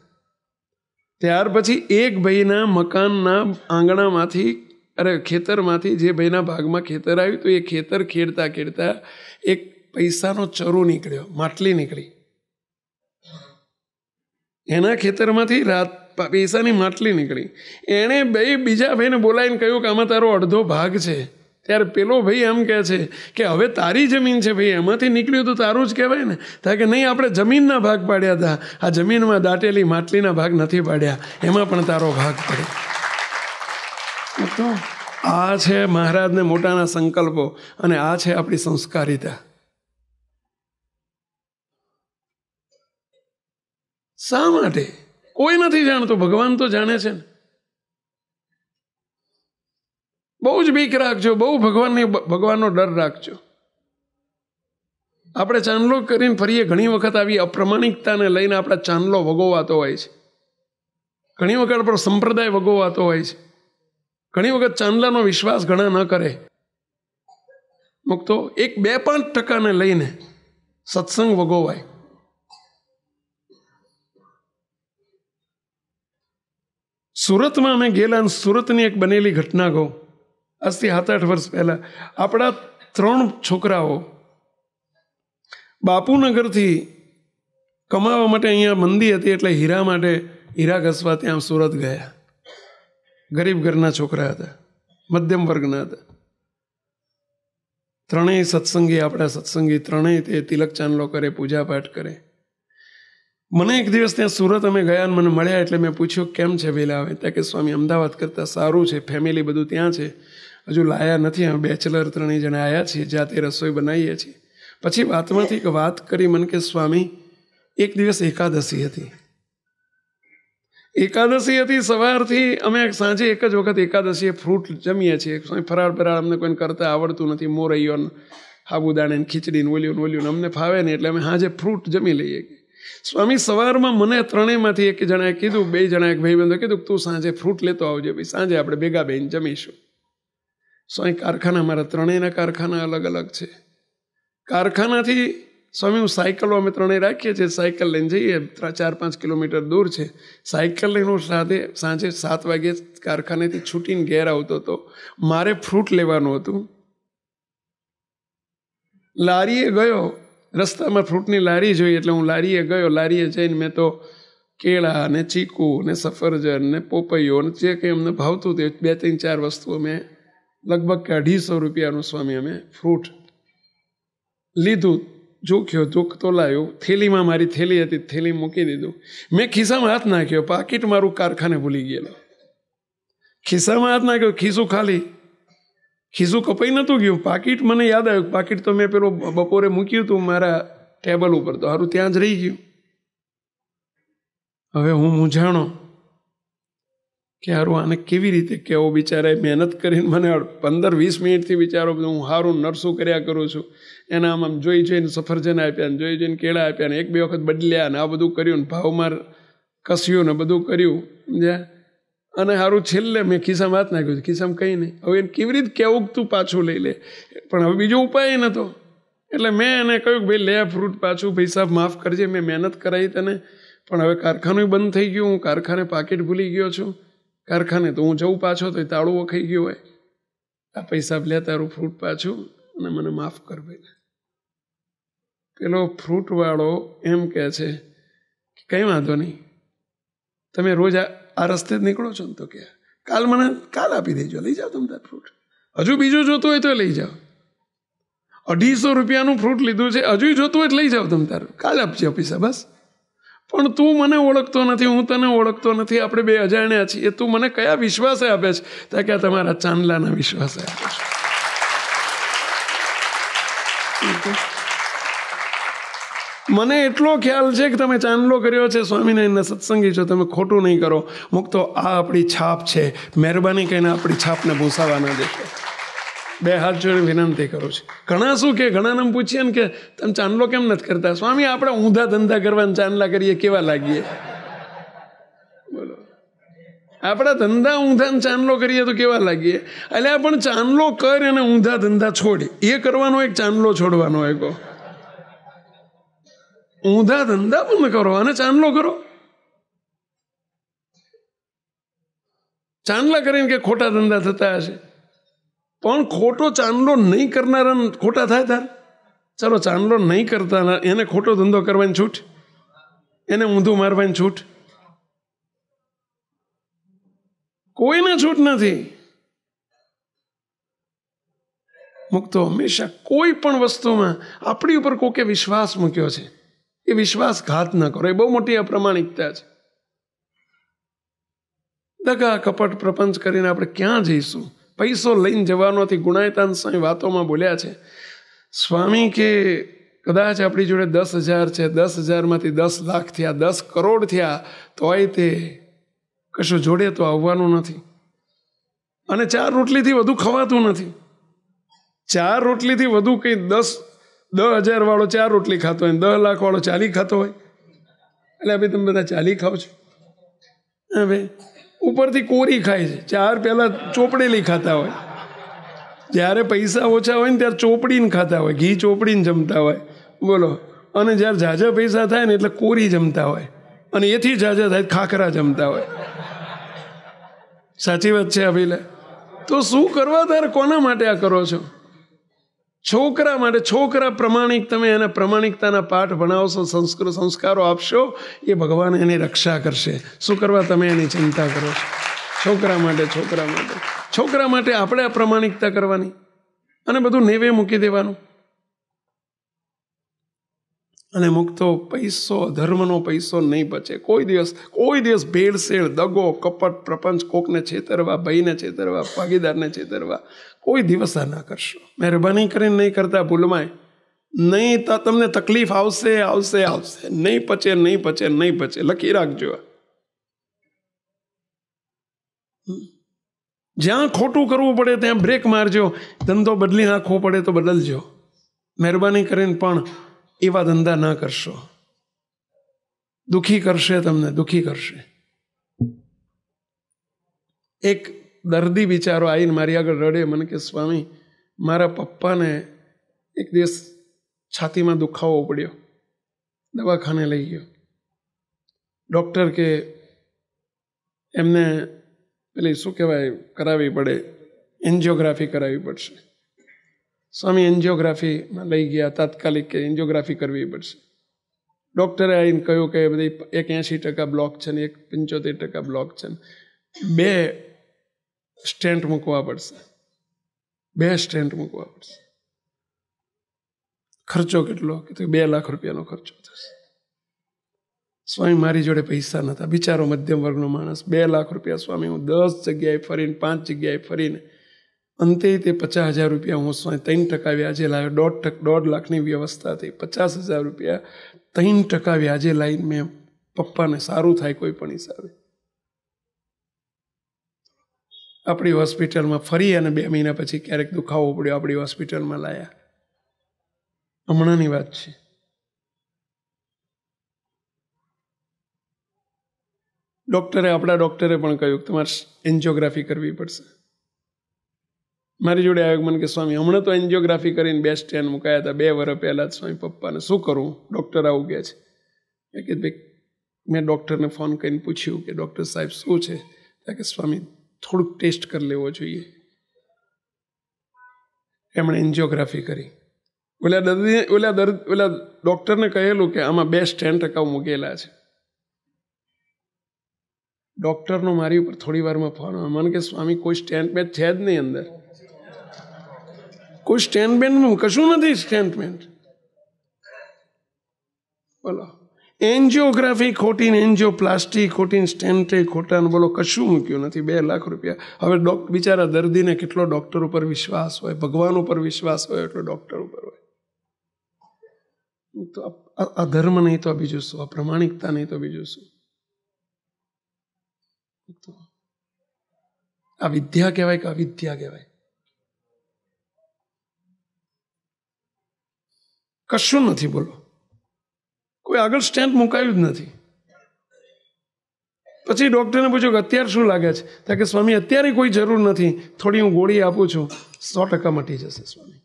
ત્યાર પછી એક ભાઈના મકાનના આંગણામાંથી, ખેતરમાંથી જે ભાઈના ભાગમાં ખેતર આવ્યું તો એ ખેતર ખેડતા ખેડતા એક પૈસાનો ચરુ નીકળ્યો, માટલી નીકળી. એના ખેતરમાંથી પૈસાની માટલી નીકળી. એણે બીજા ભાઈને બોલાવીને કહ્યું કે આમાં તારો અડધો ભાગ છે. ત્યારે પેલો ભાઈ એમ કહે છે કે હવે તારી જમીન છે ભાઈ, એમાંથી નીકળ્યું તો તારું જ કહેવાય ને. થાય કે નહીં, આપણે જમીનના ભાગ પાડ્યા હતા, આ જમીનમાં દાટેલી માટલીના ભાગ નથી પાડ્યા, એમાં પણ તારો ભાગ પડે. તો આ છે મહારાજને મોટાના સંકલ્પો, અને આ છે આપણી સંસ્કારિતા. શા માટે? કોઈ નથી જાણતું, ભગવાન તો જાણે છે ને. બહુ જ બીક રાખજો, બહુ ભગવાનનો ડર રાખજો. આપણે ચાંદલો કરીને ફરીએ, ઘણી વખત આવી અપ્રમાણિકતાને લઈને આપણા ચાંદલો વગોવાતો હોય છે. ઘણી વખત આપણો સંપ્રદાય વગોવાતો હોય છે. ઘણી વખત ચાંદલાનો વિશ્વાસ ઘણા ન કરે. મુક્તો 1-2-5% લઈને સત્સંગ વગોવાય. સુરતમાં અમે ગયેલા, સુરતની એક બનેલી ઘટના કહું. આજથી 7-8 વર્ષ પહેલાં આપણા 3 છોકરાઓ બાપુનગરથી કમાવા માટે, અહીંયા મંદી હતી એટલે હીરા માટે હીરા ઘસવા ત્યાં સુરત ગયા. ગરીબ ઘરના છોકરા હતા, મધ્યમ વર્ગના હતા. 3 સત્સંગી, આપણા સત્સંગી 3 તે તિલક ચાંદલો કરે, પૂજાપાઠ કરે. મને એક દિવસ ત્યાં સુરત અમે ગયા, મને મળ્યા એટલે મેં પૂછ્યું કેમ છે વેલા આવે? ત્યાં કે સ્વામી અમદાવાદ કરતાં સારું છે, ફેમિલી બધું ત્યાં છે, હજુ લાયા નથી, અમે બેચલર 3 જણા આવ્યા છીએ, જાતે રસોઈ બનાવીએ છીએ. પછી વાતમાંથી એક વાત કરી મને કે સ્વામી એક દિવસ એકાદશી હતી, સવારથી અમે સાંજે એક જ વખત એકાદશીએ ફ્રૂટ જમીએ છીએ. ફરાળ અમને કોઈને કરતા આવડતું નથી, મોરૈયો સાબુદાણે ખીચડીને ઓલ્યું અમને ફાવે નહીં, એટલે અમે સાંજે ફ્રૂટ જમી લઈએ. સ્વામી સવારમાં મને 3માંથી એક જણાએ કીધું, 2 જણા એક ભાઈબંધો કીધું તું સાંજે ફ્રૂટ લેતો આવજે, ભાઈ સાંજે આપણે ભેગા બેહીને જમીશું. સ્વામી કારખાના, મારા 3ના કારખાના અલગ અલગ છે. કારખાનાથી સ્વામી હું સાયકલો અમે 3 રાખીએ છીએ, સાયકલ લઈને જઈએ, 4-5 કિલોમીટર દૂર છે. સાયકલ લઈને હું સાંજે 7 વાગે કારખાનેથી છૂટીને ઘેર આવતો હતો. મારે ફ્રૂટ લેવાનું હતું. લારીએ ગયો, રસ્તામાં ફ્રૂટની લારી જોઈ એટલે હું લારીએ ગયો. લારીએ જઈને મેં તો કેળા ને ચીકુ ને સફરજન ને પોપૈયો ને જે કંઈ અમને ભાવતું તે 2-3-4 વસ્તુઓ મેં લગભગ 250 રૂપિયાનું સ્વામી અમે ફ્રૂટ લીધું. જોખ્યો, તો લાવ્યો. થેલીમાં મારી થેલી હતી, થેલી મૂકી દીધું. મેં ખિસ્સામાં હાથ નાખ્યો, પાકીટ મારું કારખાને ભૂલી ગયેલો. ખિસ્સામાં હાથ નાખ્યો, ખિસ્સું ખાલી, ખિસ્સું કપાઈ નહોતું ગયું. પાકીટ મને યાદ આવ્યું, પાકીટ તો મેં પેલું બપોરે મૂક્યું હતું મારા ટેબલ ઉપર, તો સારું ત્યાં જ રહી ગયું. હવે હું મૂંઝાણો કે સારું આને કેવી રીતે કહેવું. બિચારાએ મહેનત કરીને મને 15-20 મિનિટથી બિચારો હું સારું નરસું કર્યા કરું છું. એના આમ જોઈને સફરજન આપ્યા ને જોઈને કેળા આપ્યા ને 1-2 વખત બદલ્યા ને આ બધું કર્યું ને ભાવમાં કસ્યું ને બધું કર્યું, સમજ્યા. અને સારું છેલ્લે મેં ખિસ્સામાં હાથ નાખ્યું, ખિસ્સામાં કંઈ નહીં. હવે એને કેવી રીતે કહેવું કે તું પાછું લઈ લે, પણ હવે બીજો ઉપાય નહોતો. એટલે મેં એને કહ્યું કે ભાઈ લે ફ્રૂટ પાછું, પૈસા માફ કરજે, મેં મહેનત કરાવી તને, પણ હવે કારખાનું બંધ થઈ ગયું, હું કારખાને પાકીટ ભૂલી ગયો છું. કારખાને તો હું જવું પાછો તો તાળું વખાઈ ગયું હોય. આ પૈસા લે તારું ફ્રૂટ પાછું અને મને માફ કર ભાઈ. પેલો ફ્રૂટવાળો એમ કહે છે કે કંઈ વાંધો નહીં, તમે રોજ આ રસ્તે જ નીકળો છો ને? તો કે કાલ આપી દેજો, લઈ જાઓ તમે તાર ફ્રૂટ. હજુ બીજું જોતું હોય તો લઈ જાઓ. 250 રૂપિયાનું ફ્રૂટ લીધું છે, હજુ જોતું હોય તો લઈ જાઓ તમે તાર, કાલે આપજો પૈસા બસ. પણ તું મને ઓળખતો નથી, હું તને ઓળખતો નથી, આપણે બે અજાણ્યા છીએ. તું મને કયા વિશ્વાસે આપે છે? તો કે તમારા ચાંદલાના વિશ્વાસે આપે છે. મને એટલો ખ્યાલ છે કે તમે ચાંદલો કર્યો છે, સ્વામિનારાયણના સત્સંગી છો, તમે ખોટું નહીં કરો. મુક્તો આ આપણી છાપ છે, મહેરબાની કરીને આપણી છાપને ભૂસાવા દેશો. 2 હાથ જોડે વિનંતી કરું છું. ઘણા શું કે, ઘણાને પૂછીએ ને કે તમે ચાંદલો કેમ નથી કરતા? સ્વામી આપણે ઊંધા ધંધા કરવાના ચાંદલા કરીએ કેવા લાગીએ? બોલો, આપણા ધંધા ઊંધા ચાંદલો કરીએ તો કેવા લાગીએ? એટલે પણ ચાંદલો કર અને ઊંધા ધંધા છોડી, એ કરવાનો એક ચાંદલો છોડવાનો એક. ઊંધા ધંધા પણ કરો અને ચાંદલો કરો. ચાંદલા કરીને કે ખોટા ધંધા થતા હશે, પણ ખોટો ચાંદલો નહીં કરનારા ખોટા થાય તાર. ચાલો ચાંદલો નહીં કરતા એને ખોટો ધંધો કરવાની છૂટ, એને ઊંધું મારવાની છૂટ, કોઈને છૂટ નથી. મુક્તો હંમેશા કોઈ પણ વસ્તુમાં આપણી ઉપર કોકે વિશ્વાસ મૂક્યો છે, એ વિશ્વાસઘાત ન કરો. એ બહુ મોટી અપ્રમાણિકતા છે. દગા કપટ પ્રપંચ કરીને આપણે ક્યાં જઈશું? પૈસો લઈને જવાનો નથી. ગુણાયતાન સ્વામી વાતોમાં બોલ્યા છે, સ્વામી કે કદાચ આપણી જોડે 10,000 છે, 10,000માંથી 10 લાખ થયા, 10 કરોડ થયા, તોય તે કશું જોડે તો આવવાનું નથી. અને 4 રોટલીથી વધુ ખવાતું નથી. 4 રોટલીથી વધુ કંઈ 10,000 વાળો 4 રોટલી ખાતો હોય, 10 લાખ વાળો 40 ખાતો હોય. એટલે ભાઈ તમે બધા 40 ખાવ છો? હા ભાઈ, ઉપરથી કોરી ખાય છે. 4 પહેલાં ચોપડેલી ખાતા હોય, જ્યારે પૈસા ઓછા હોય ને ત્યારે ચોપડીને ખાતા હોય, ઘી ચોપડીને જમતા હોય. બોલો, અને જ્યારે ઝાઝા પૈસા થાય ને એટલે કોરી જમતા હોય, અને એથી ઝાઝા થાય ખાખરા જમતા હોય. સાચી વાત છે અભિલે? તો શું કરવા તારે? કોના માટે આ કરો છો? છોકરા માટે. છોકરા પ્રમાણિક, તમે એને પ્રમાણિકતાના પાઠ ભણાવશો, સંસ્કારો આપશો, એ ભગવાન એની રક્ષા કરશે. શું કરવા તમે એની ચિંતા કરો છો? છોકરા માટે, છોકરા માટે, છોકરા માટે આપણે આ પ્રમાણિકતા કરવાની અને બધું નેવે મૂકી દેવાનું. અને મુક્તો પૈસો, ધર્મનો પૈસો નહીં બચે કોઈ દિવસ. ભેળસેળ, દગો, કપટ, પ્રપંચ, કોકને છેતરવા, ભાઈને છેતરવા, ભાગીદારને છેતરવા કોઈ દિવસ આ ના કરશો. મહેરબાની કરીને નહીં કરતા ભૂલમાંય. નહીં તો તમને તકલીફ આવશે, આવશે, આવશે. નહીં પચે, નહીં પચે, નહીં પચે. લખી રાખજો. જ્યાં ખોટું કરવું પડે ત્યાં બ્રેક મારજો. ધંધો બદલી નાખવો પડે તો બદલજો. મહેરબાની કરીને પણ એવા ધંધા ના કરશો. દુઃખી કરશે, તમને દુઃખી કરશે. એક દર્દી બિચારો આવીને મારી આગળ રડે, મને કે સ્વામી મારા પપ્પાને એક દિવસ છાતીમાં દુખાવો પડ્યો, દવાખાને લઈ ગયો. ડૉક્ટર કે એમને પેલી શું કહેવાય કરાવવી પડે, એન્જિયોગ્રાફી કરાવવી પડશે. સ્વામી એન્જિયોગ્રાફીમાં લઈ ગયા, તાત્કાલિક કે એન્જિયોગ્રાફી કરવી પડશે. ડૉક્ટરે આવીને કહ્યું કે બધી એક 80% બ્લોક છે ને એક 75% બ્લોક છે ને 2 સ્ટેન્ટ મૂકવા પડશે, 2 સ્ટેન્ટ મૂકવા પડશે. ખર્ચો કેટલો? કે 2 લાખ રૂપિયાનો ખર્ચો થશે. સ્વામી મારી જોડે પૈસા નહોતા, બિચારો મધ્યમ વર્ગનો માણસ. 2 લાખ રૂપિયા સ્વામી હું 10 જગ્યાએ ફરીને, 5 જગ્યાએ ફરીને અંતે તે 50,000 રૂપિયા હું સ્વામી 3% વ્યાજે લાવ્યો. 1.5 લાખની વ્યવસ્થા થઈ. 50,000 રૂપિયા 3% વ્યાજે લાવીને મેં પપ્પાને સારું થાય કોઈ પણ હિસાબે આપણી હોસ્પિટલમાં ફરી, અને 2 મહિના પછી ક્યારેક દુખાવો પડ્યો, આપણી હોસ્પિટલમાં લાયા. હમણાંની વાત છે. આપણા ડૉક્ટરે પણ કહ્યું કે તમારે એન્જિયોગ્રાફી કરવી પડશે. મારી જોડે આવ્યો, મને કે સ્વામી હમણાં તો એન્જિયોગ્રાફી કરીને 2 સ્ટેન્ટ મુકાયા હતા 2 વર્ષ પહેલાં જ. સ્વામી પપ્પાને શું કરું? ડૉક્ટર આવું ગયા છે. મેં કીધું ભાઈ, મેં ડૉક્ટરને ફોન કરીને પૂછ્યું કે ડૉક્ટર સાહેબ શું છે? કે સ્વામી થોડુંક ટેસ્ટ કરી લેવો જોઈએ. એમણે એન્જિયોગ્રાફી કરી. ઓલા ડૉક્ટરને કહેલું કે આમાં 2 સ્ટેન્ટ અગાઉ મૂકેલા છે. ડૉક્ટરનો મારી ઉપર થોડી વારમાં ફોન આવે, મને કે સ્વામી કોઈ સ્ટેન્ટ બેન્ટ છે જ નહીં અંદર, કોઈ સ્ટેન્ટ બેન્ટ કશું નથી સ્ટેન્ટ બેન્ટ. બોલો એન્જિયોગ્રાફી ખોટી ને એન્જિયોપ્લાસ્ટી ખોટી ને સ્ટેન્ટે ખોટા ને બોલો કશું મૂક્યું નથી. 2 લાખ રૂપિયા. હવે બિચારા દર્દીને કેટલો ડૉક્ટર ઉપર વિશ્વાસ હોય, ભગવાન ઉપર વિશ્વાસ હોય એટલો ડૉક્ટર ઉપર હોય. તો આ ધર્મ નહીં તો બીજું શું, આ પ્રમાણિકતા નહીં તો બીજું શું. આ વિદ્યા કહેવાય કે અવિદ્યા કહેવાય? કશું નથી. બોલો કોઈ આગળ સ્ટેન્ટ મુકાયું જ નથી. પછી ડૉક્ટરને પૂછ્યું કે અત્યારે શું લાગે છે? ત્યાં કે સ્વામી અત્યારે કોઈ જરૂર નથી, થોડી હું ગોળી આપું છું, 100% મટી જશે સ્વામી.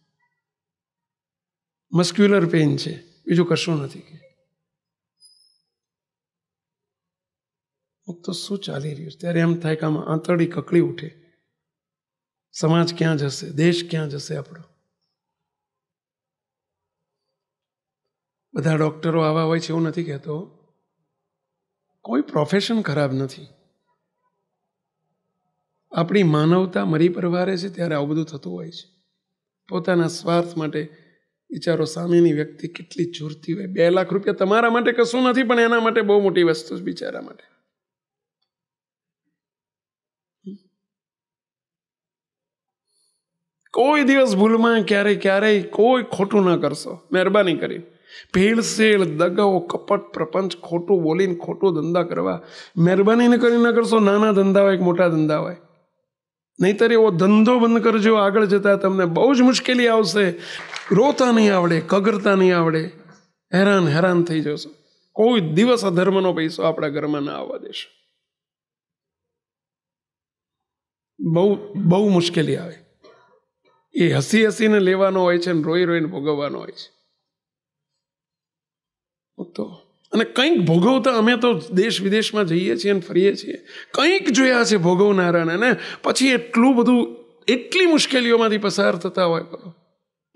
મસ્ક્યુલર પેઇન છે, બીજું કશું નથી. તો શું ચાલી રહ્યું છે? ત્યારે એમ થાય કે આમાં આંતરડી કકળી ઉઠે. સમાજ ક્યાં જશે? દેશ ક્યાં જશે આપણો? બધા ડૉક્ટરો આવા હોય છે એવું નથી કહેતો. કોઈ પ્રોફેશન ખરાબ નથી. આપણી માનવતા મરી પરવારે છે ત્યારે આવું બધું થતું હોય છે. પોતાના સ્વાર્થ માટે વિચારો, સામેની વ્યક્તિ કેટલી ચૂરતી હોય. 2 લાખ રૂપિયા તમારા માટે કશું નથી, પણ એના માટે બહુ મોટી વસ્તુ છે બિચારા માટે. કોઈ દિવસ ભૂલમાં ક્યારેય કોઈ ખોટું ના કરશો, મહેરબાની કરી. ભેળસેળ, દગાઓ, કપટ, પ્રપંચ, ખોટું બોલીને ખોટું ધંધા કરવા મહેરબાનીને કરી ના કરશો. નાના ધંધા હોય કે મોટા ધંધા હોય, નહીંતર એવો ધંધો બંધ કરજો. આગળ જતા તમને બહુ જ મુશ્કેલી આવશે. રોતા નહીં આવડે, કગરતા નહીં આવડે, હેરાન થઈ જશો. કોઈ દિવસ અધર્મનો પૈસો આપણા ઘરમાં ના આવવા દેશો. બહુ મુશ્કેલી આવે. એ હસીને લેવાનો હોય છે ને રોઈને ભોગવવાનો હોય છે. તો અને કંઈક ભોગવતા, અમે તો દેશ વિદેશમાં જઈએ છીએ અને ફરીએ છીએ, કંઈક જોયા છે ભોગવનારાને, ને પછી એટલી મુશ્કેલીઓમાંથી પસાર થતા હોય.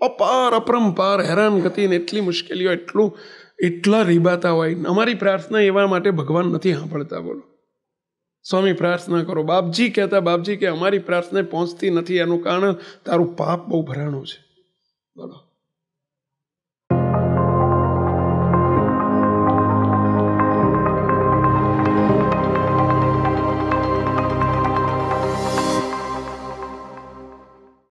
અપાર અપરંપાર હેરાન ગતિને એટલી મુશ્કેલીઓ, એટલા રીબાતા હોય. અમારી પ્રાર્થના એવા માટે ભગવાન નથી સાંભળતા. બોલો સ્વામી પ્રાર્થના કરો. બાપજી કે અમારી પ્રાર્થના પહોંચતી નથી, એનું કારણ તારું પાપ બહુ ભરાણું છે. બોલો